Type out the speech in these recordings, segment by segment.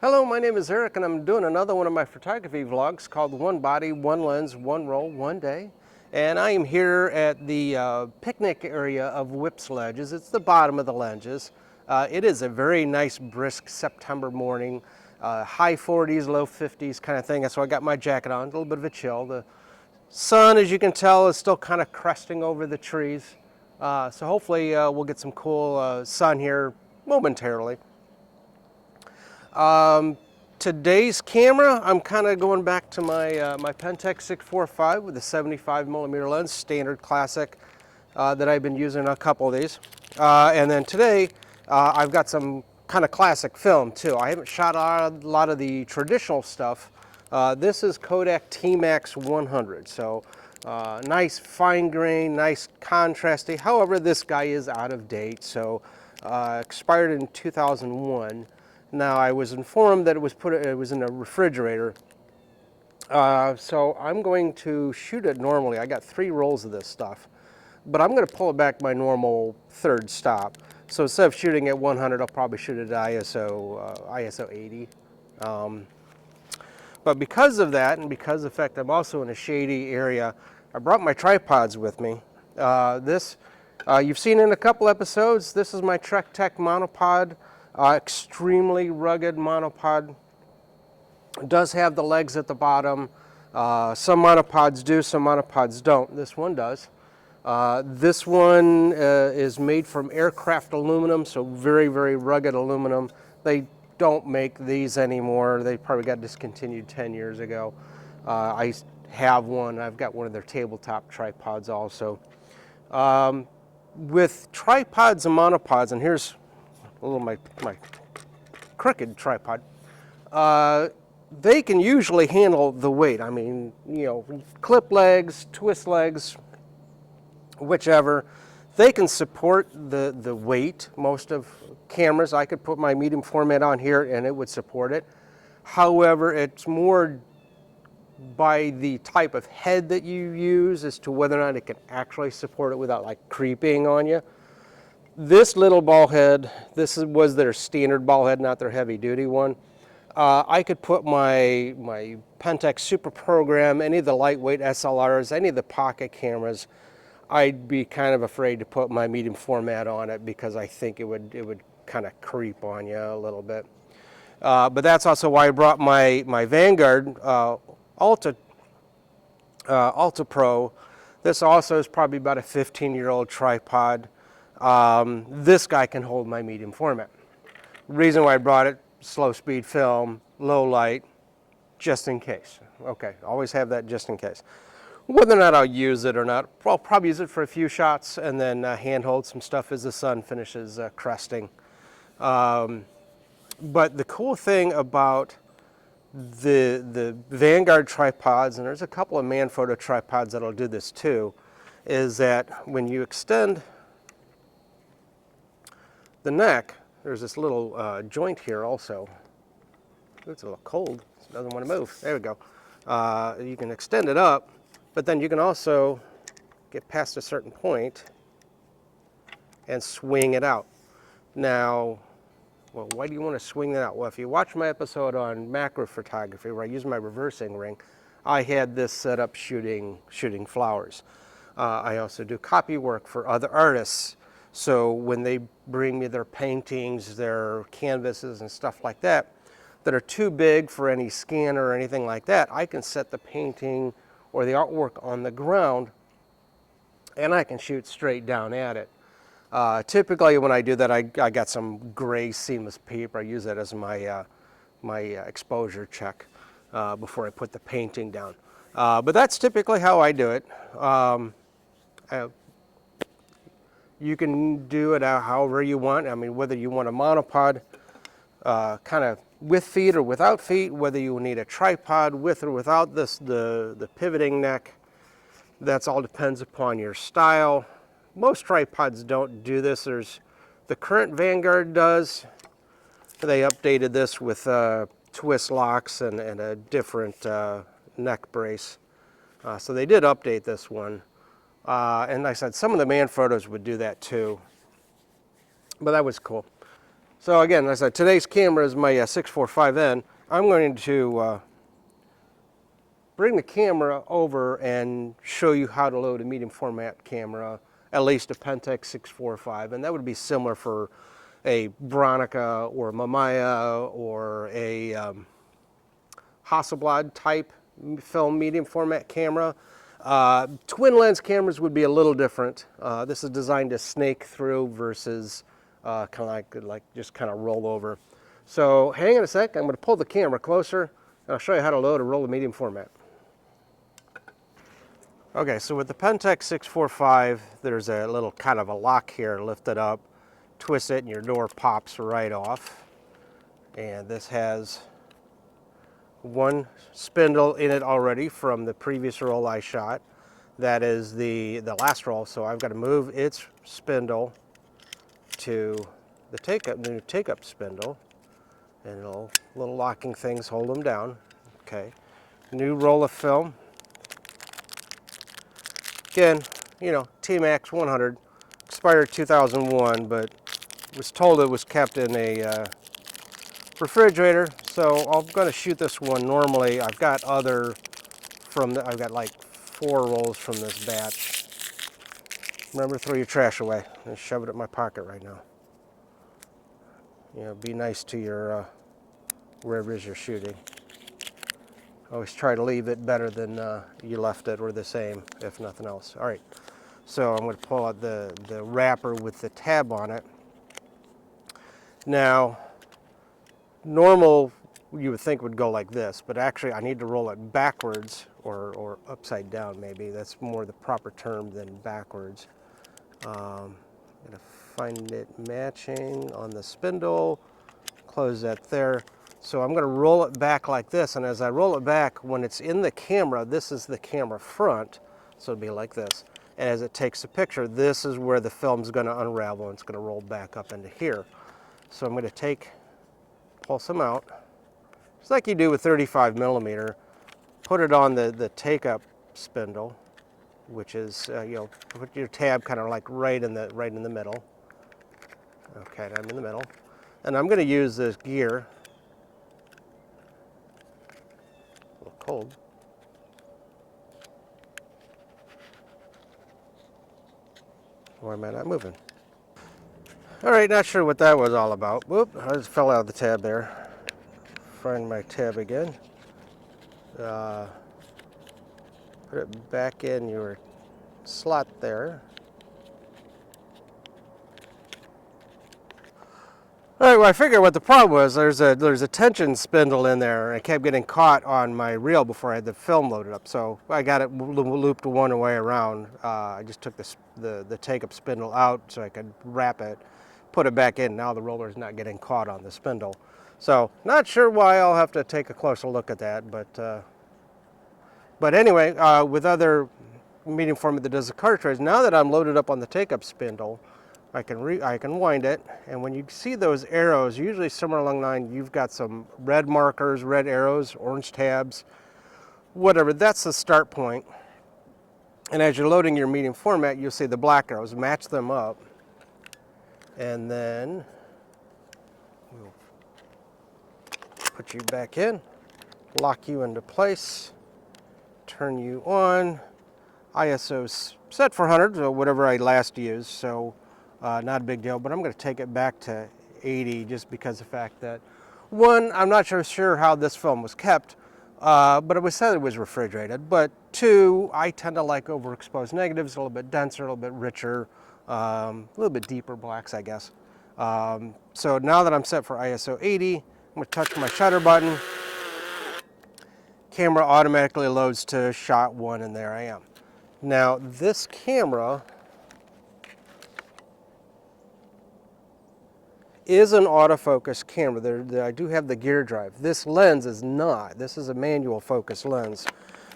Hello, my name is Eric and I'm doing another one of my photography vlogs called One Body, One Lens, One Roll, One Day. And I am here at the picnic area of Whips Ledges. It's the bottom of the ledges. It is a very nice, brisk September morning, high 40s, low 50s kind of thing. So I got my jacket on, a little bit of a chill. The sun, as you can tell, is still kind of cresting over the trees. So hopefully we'll get some cool sun here momentarily. Today's camera, I'm kind of going back to my my Pentax 645 with a 75mm lens, standard classic that I've been using a couple of these. And then today I've got some kind of classic film too. I haven't shot a lot of the traditional stuff. This is Kodak Tmax 100, so nice fine grain, nice contrasty. However, this guy is out of date, so expired in 2001. Now, I was informed that it was in a refrigerator, so I'm going to shoot it normally. I got 3 rolls of this stuff, but I'm going to pull it back my normal third stop. So instead of shooting at 100, I'll probably shoot it at ISO 80. But because of that, and because of the fact I'm also in a shady area, I brought my tripods with me. You've seen in a couple episodes. This is my Trek Tech monopod. Extremely rugged monopod. It does have the legs at the bottom. Some monopods do, some monopods don't. This one does. This one is made from aircraft aluminum, so very, very rugged aluminum. They don't make these anymore. They probably got discontinued 10 years ago. I have one. I've got one of their tabletop tripods also. With tripods and monopods, and here's a little my crooked tripod, they can usually handle the weight. I mean, you know, clip legs, twist legs, whichever. They can support the weight. Most of cameras, I could put my medium format on here and it would support it. However, it's more by the type of head that you use as to whether or not it can actually support it without like creeping on you. This little ball head, was their standard ball head, not their heavy duty one. I could put my Pentax Super Program, any of the lightweight SLRs, any of the pocket cameras. I'd be kind of afraid to put my medium format on it because I think it would kind of creep on you a little bit. But that's also why I brought my Vanguard Ultra Pro. This also is probably about a 15-year-old tripod. This guy can hold my medium format. Reason why I brought it, slow speed film, low light, just in case. Okay, always have that just in case. Whether or not I'll use it or not, I'll probably use it for a few shots and then handhold some stuff as the sun finishes cresting. But the cool thing about the Vanguard tripods, and there's a couple of Manfrotto tripods that'll do this too, is that when you extend the neck, there's this little joint here also. It's a little cold, it doesn't want to move. There we go. You can extend it up, but then you can also get past a certain point and swing it out. Now, well, why do you want to swing that out? Well, if you watch my episode on macro photography where I use my reversing ring, I had this set up shooting flowers. I also do copy work for other artists. So when they bring me their paintings, their canvases and stuff like that are too big for any scanner or anything like that, I can set the painting or the artwork on the ground and I can shoot straight down at it. Typically when I do that, I got some gray seamless paper. I use that as my exposure check before I put the painting down. But that's typically how I do it. You can do it however you want. I mean, whether you want a monopod kind of with feet or without feet, whether you need a tripod with or without the pivoting neck, that's all depends upon your style. Most tripods don't do this. There's the current Vanguard does. They updated this with twist locks and a different neck brace. So they did update this one. And like I said, some of the Manfrottos would do that too. But that was cool. So again, as I said, today's camera is my 645N. I'm going to bring the camera over and show you how to load a medium format camera, at least a Pentax 645, and that would be similar for a Bronica or a Mamiya or a Hasselblad type film medium format camera. Twin lens cameras would be a little different. This is designed to snake through versus kind of like just kind of roll over. So hang on a sec, I'm going to pull the camera closer and I'll show you how to load a roll of medium format. Okay, so with the Pentax 645, there's a little kind of a lock here, lift it up, twist it, and your door pops right off. And this has one spindle in it already from the previous roll I shot. That is the last roll, so I've got to move its spindle to the new take-up spindle, and little locking things hold them down. Okay, new roll of film. Again, you know, Tmax 100, expired 2001, but was told it was kept in a refrigerator. So I'm going to shoot this one normally. I've got other I've got like 4 rolls from this batch. Remember, throw your trash away. I shove it in my pocket right now. You know, be nice to your wherever it is you're shooting. Always try to leave it better than you left it, or the same, if nothing else. All right, so I'm going to pull out the wrapper with the tab on it. Now, normal you would think would go like this, but actually I need to roll it backwards or upside down maybe. That's more the proper term than backwards. I'm going to find it matching on the spindle, close that there. So I'm going to roll it back like this, and as I roll it back, when it's in the camera, this is the camera front, so it'll be like this. And as it takes a picture, this is where the film's going to unravel, and it's going to roll back up into here. So I'm going to pull some out, just like you do with 35 millimeter, put it on the take-up spindle, which is, you know, put your tab kind of like right in the middle. Okay, I'm in the middle. And I'm going to use this gear. A little cold. Why am I not moving? All right, not sure what that was all about. Whoop, I just fell out of the tab there. Find my tab again. Put it back in your slot there. All right, well, I figured what the problem was. There's a tension spindle in there, and it kept getting caught on my reel before I had the film loaded up. So I got it looped one way around. I just took the take-up spindle out so I could wrap it, put it back in. Now the roller's not getting caught on the spindle. So not sure why. I'll have to take a closer look at that. But anyway, with other medium format that does the cartridge, now that I'm loaded up on the take-up spindle, I can wind it, and when you see those arrows, usually somewhere along the line, you've got some red markers, red arrows, orange tabs, whatever. That's the start point. And as you're loading your medium format, you'll see the black arrows. Match them up, and then we'll put you back in, lock you into place, turn you on. ISO's set for 100, or whatever I last used, so not a big deal, but I'm going to take it back to 80 just because of the fact that, one, I'm not sure how this film was kept, but it was said it was refrigerated, but two, I tend to like overexposed negatives, a little bit denser, a little bit richer, a little bit deeper blacks, I guess. So now that I'm set for ISO 80, I'm going to touch my shutter button. Camera automatically loads to shot 1, and there I am. Now this camera is an autofocus camera. I do have the gear drive. This lens is not. This is a manual focus lens.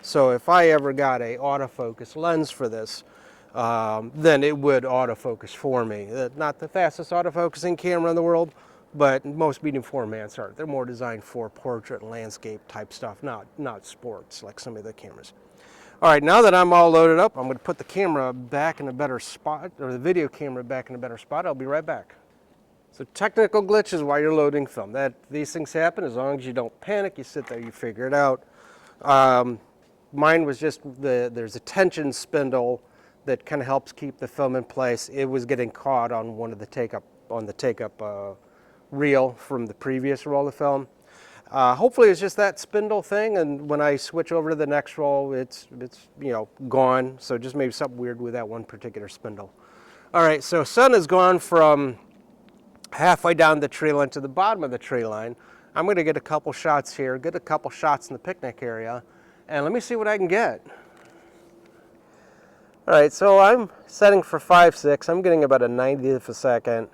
So if I ever got a autofocus lens for this, then it would autofocus for me. Not the fastest autofocusing camera in the world, but most medium formats are. They're more designed for portrait and landscape type stuff, not sports like some of the cameras. All right, now that I'm all loaded up, I'm going to put the camera back in a better spot, or the video camera back in a better spot. I'll be right back. So technical glitches while you're loading film. These things happen. As long as you don't panic, you sit there, you figure it out. Mine was just there's a tension spindle that kind of helps keep the film in place. It was getting caught on one of the take-up reel from the previous roll of film. Hopefully it's just that spindle thing, and when I switch over to the next roll, it's gone. So just maybe something weird with that one particular spindle. All right, so sun has gone from halfway down the tree line to the bottom of the tree line. I'm going to get a couple shots here, get a couple shots in the picnic area, and let me see what I can get. All right, so I'm setting for 5.6. I'm getting about a 90th of a second.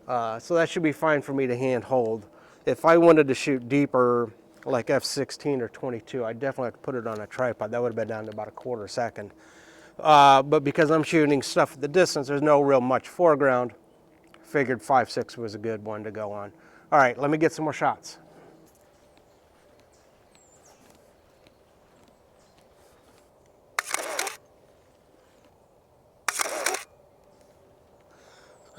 So that should be fine for me to hand hold. If I wanted to shoot deeper, like F16 or 22, I'd definitely have to put it on a tripod. That would have been down to about a quarter second. But because I'm shooting stuff at the distance, there's no real much foreground. Figured 5.6 was a good one to go on. All right, let me get some more shots.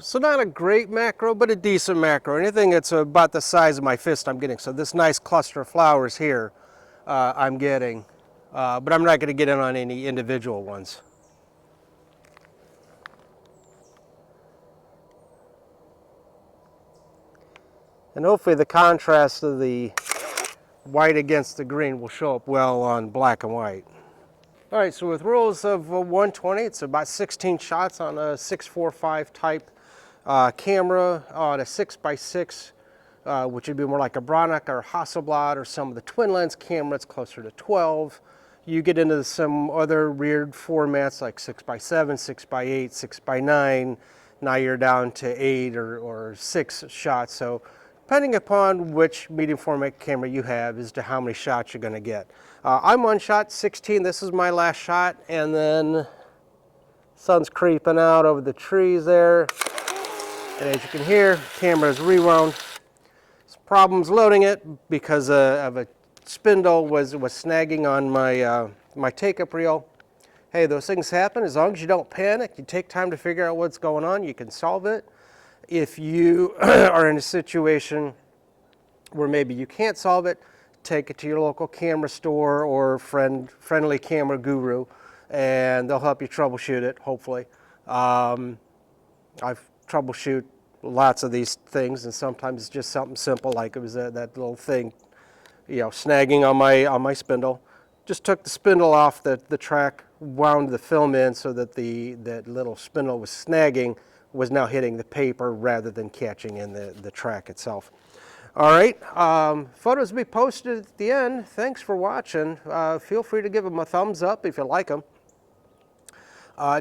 So not a great macro, but a decent macro. Anything that's about the size of my fist I'm getting. So this nice cluster of flowers here I'm getting, but I'm not going to get in on any individual ones. And hopefully the contrast of the white against the green will show up well on black and white. All right, so with rolls of 120, it's about 16 shots on a 645 type camera on a 6x6, which would be more like a Branagh or Hasselblad, or some of the twin lens cameras closer to 12. You get into some other weird formats like 6x7, 6x8, 6x9. Now you're down to 8 or 6 shots. So depending upon which medium format camera you have as to how many shots you're going to get. I'm on shot 16. This is my last shot, and then sun's creeping out over the trees there. And as you can hear, camera is rewound. Some problems loading it because of a spindle was snagging on my my take-up reel. Hey, those things happen. As long as you don't panic, you take time to figure out what's going on, you can solve it. If you are in a situation where maybe you can't solve it, take it to your local camera store or friendly camera guru, and they'll help you troubleshoot it, hopefully. I've troubleshoot lots of these things, and sometimes it's just something simple, like it was that little thing, snagging on my spindle. Just took the spindle off the track, wound the film in so that that little spindle was snagging was now hitting the paper rather than catching in the track itself. All right, photos will be posted at the end. Thanks for watching. Feel free to give them a thumbs up if you like them.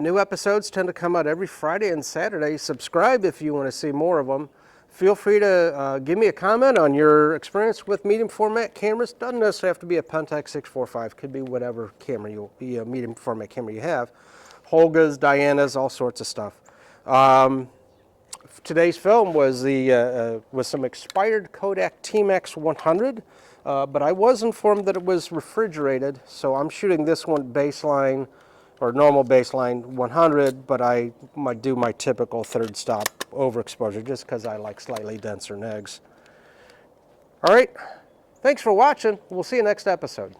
New episodes tend to come out every Friday and Saturday. Subscribe if you want to see more of them. Feel free to give me a comment on your experience with medium format cameras. Doesn't necessarily have to be a Pentax 645. Could be whatever camera medium format camera you have. Holgas, Dianas, all sorts of stuff. Today's film was some expired Kodak Tmax 100, but I was informed that it was refrigerated, so I'm shooting this one baseline, or normal baseline 100, but I might do my typical third stop overexposure just because I like slightly denser negs. All right, thanks for watching. We'll see you next episode.